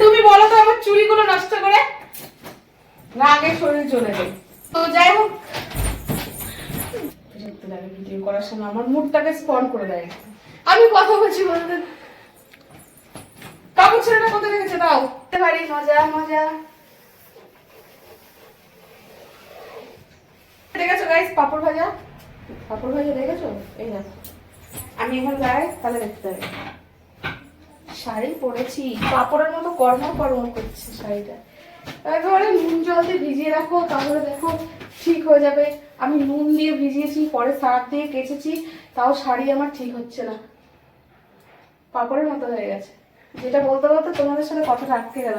তুমি বলো তো আমার চুড়িগুলো নষ্ট করে রাগে শরীর চলে যায়। তো যাই হোক, বিরক্ত লাগে ভিডিও করার সময়, আমার মুডটাকে স্পন করে দেয়। আমি কথা বলছি বলতে কাপড় ছেলেটা কোথায় রেখেছে দাও পারি। মজা মজা দেখেছো গাইস, পাপড় ভাজা দেখেছো? এই দেখো আমি এখন যাই তাহলে দেখতে হবে। শাড়ি পরেছি পাপড়ের মতো কর্ম করছে শাড়িটা। একেবারে নুন জল দিয়ে ভিজিয়ে রাখো তাহলে দেখো ঠিক হয়ে যাবে। আমি নুন দিয়ে ভিজিয়েছি, পরে সার্ফ দিয়ে কেচেছি, তাও শাড়ি আমার ঠিক হচ্ছে না, পাপড়ের মতো হয়ে গেছে। যেটা বলতে বলতে তোমাদের সাথে কথাটা আটকে গেল,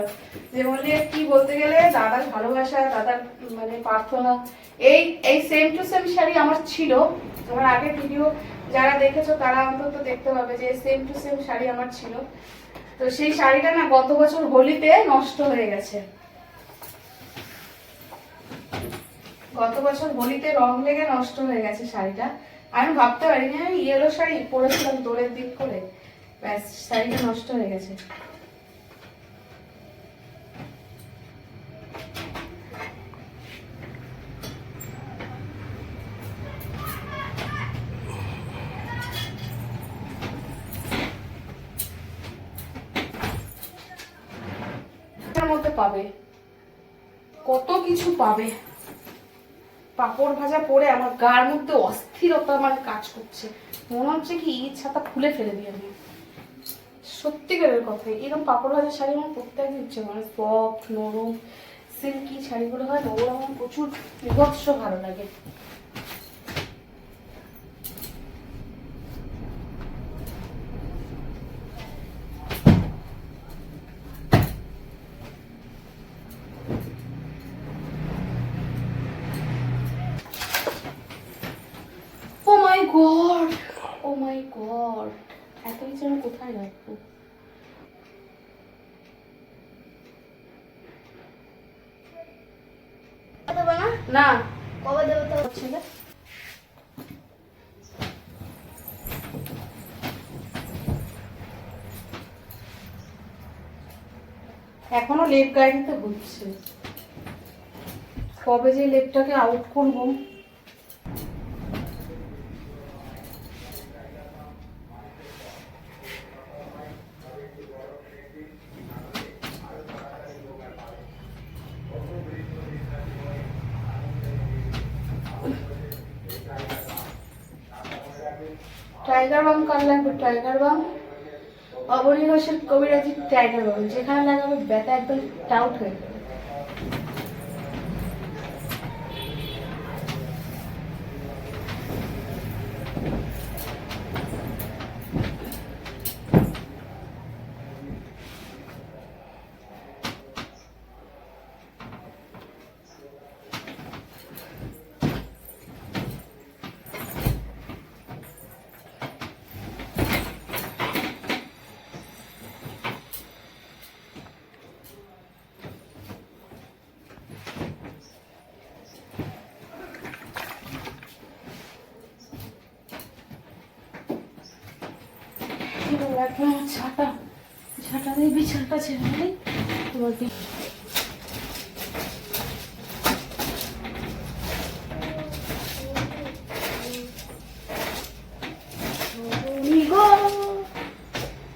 যে বললে কি বলতে গেলে দাদার ভালোবাসা, দাদার মানে প্রার্থনা, এই সেম টু সেম শাড়ি আমার ছিল। তোমার আগের ভিডিও যারা দেখেছো তারা অন্তত দেখতে পাবে যে সেম টু সেম শাড়ি আমার ছিল। তো সেই শাড়িটা না গত বছর হোলিতে নষ্ট হয়ে গেছে। গত বছর হোলিতে রং লেগে নষ্ট হয়ে গেছে শাড়িটা। আমি ভাবতে পারিনি, আমি ইয়েলো শাড়ি পরেছিলাম দোলের দিন করে, ব্যাস শাড়িটা নষ্ট হয়ে গেছে। মধ্যে পাবে কত কিছু পাবে। পাপড় ভাজা পরে আমার গার মধ্যে অস্থিরতা মানে কাজ করছে, মনে হচ্ছে কি ছাতা খুলে ফেলে দিই আমি। সত্যিকারের কথা, এরকম পাপড় ভাজা শাড়ি আমার পরতে একদম ইচ্ছে, মানে সফট নরম সিল্কি শাড়িগুলো হয় না, ওগুলো আমার প্রচুর বিভৎস ভালো লাগে। ও মাই গড, ও মাই গড, এত কিছু আমি কোথায় রাখবো? না কবে দেবো তো হচ্ছে না। এখনো লেপ গায়ে দিতে হচ্ছে, কবে যে লেপটাকে আউট করবো। টাইগার বাম কার লাগবে? টাইগার বাম অবনী ঘোষের কবিরাজি টাইগার বাম, যেখানে লাগাবে ব্যথা একদম টাউট হয়ে যাবে। ছাটা ছাটা দিয়ে বিছানাটা ছেড়ে দিই তোমার।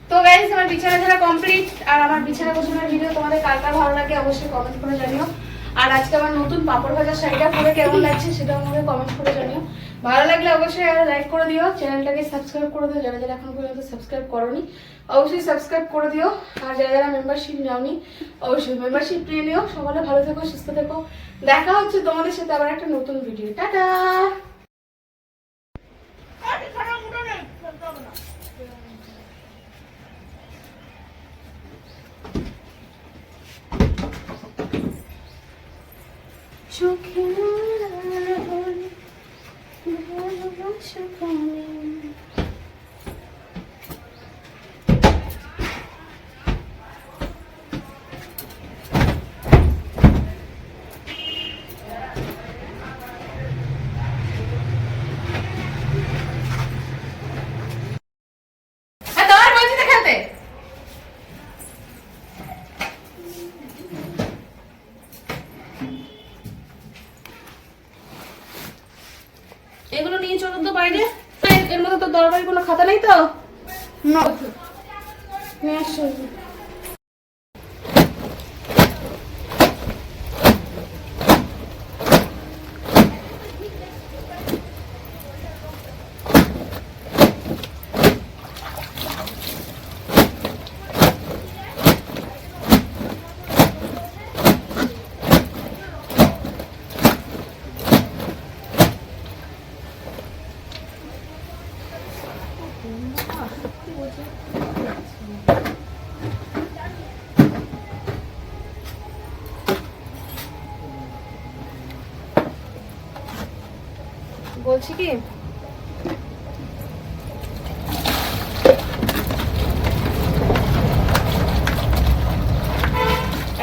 তো গাইস আমার বিছানা ঝাড়া কমপ্লিট, আর আমার বিছানা গোছানোর ভিডিও তোমাদের কার কার ভালো লাগে অবশ্যই কমেন্ট করে জানিও। আর আজকে আমার নতুন পাপড় ভাজা শাড়িটা পরে কেমন লাগছে সেটাও আমাকে কমেন্ট করে জানিও। ভালো লাগলে অবশ্যই লাইক করে দিও, চ্যানেলটাকে সাবস্ক্রাইব করে দিও, যারা যারা এখন পর্যন্ত সাবস্ক্রাইব করোনি অবশ্যই সাবস্ক্রাইব করে দিও। আর যারা যারা মেম্বারশিপ নাওনি অবশ্যই মেম্বারশিপ নিয়ে নিও। সবাই ভালো থেকো, সুস্থ থেকো, দেখা হচ্ছে তোমাদের সাথে আবার একটা নতুন ভিডিও। টাটা। বাইরে। এর মধ্যে তো দরকারি কোনো খাতা নেই তো? না নিয়ে আসো। বলছি কি,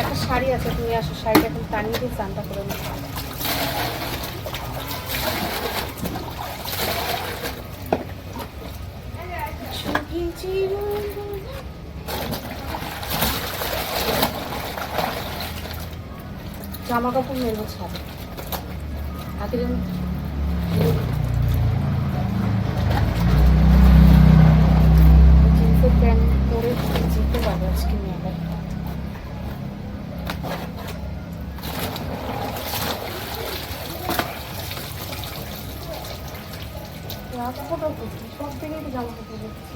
একটা শাড়ি আছে, তুমি আসো, শাড়িটা এখন টানিয়ে দিয়ে স্নানটা করে নাও। জামা কাপড় নেবো ছাড়, আগে জিন্সের প্যান্ট পরে যেতে পারবো আজকে মেলায়। জামা কাপড়টাও করছি, সব দিকেই তো জামা কাপড় করছি।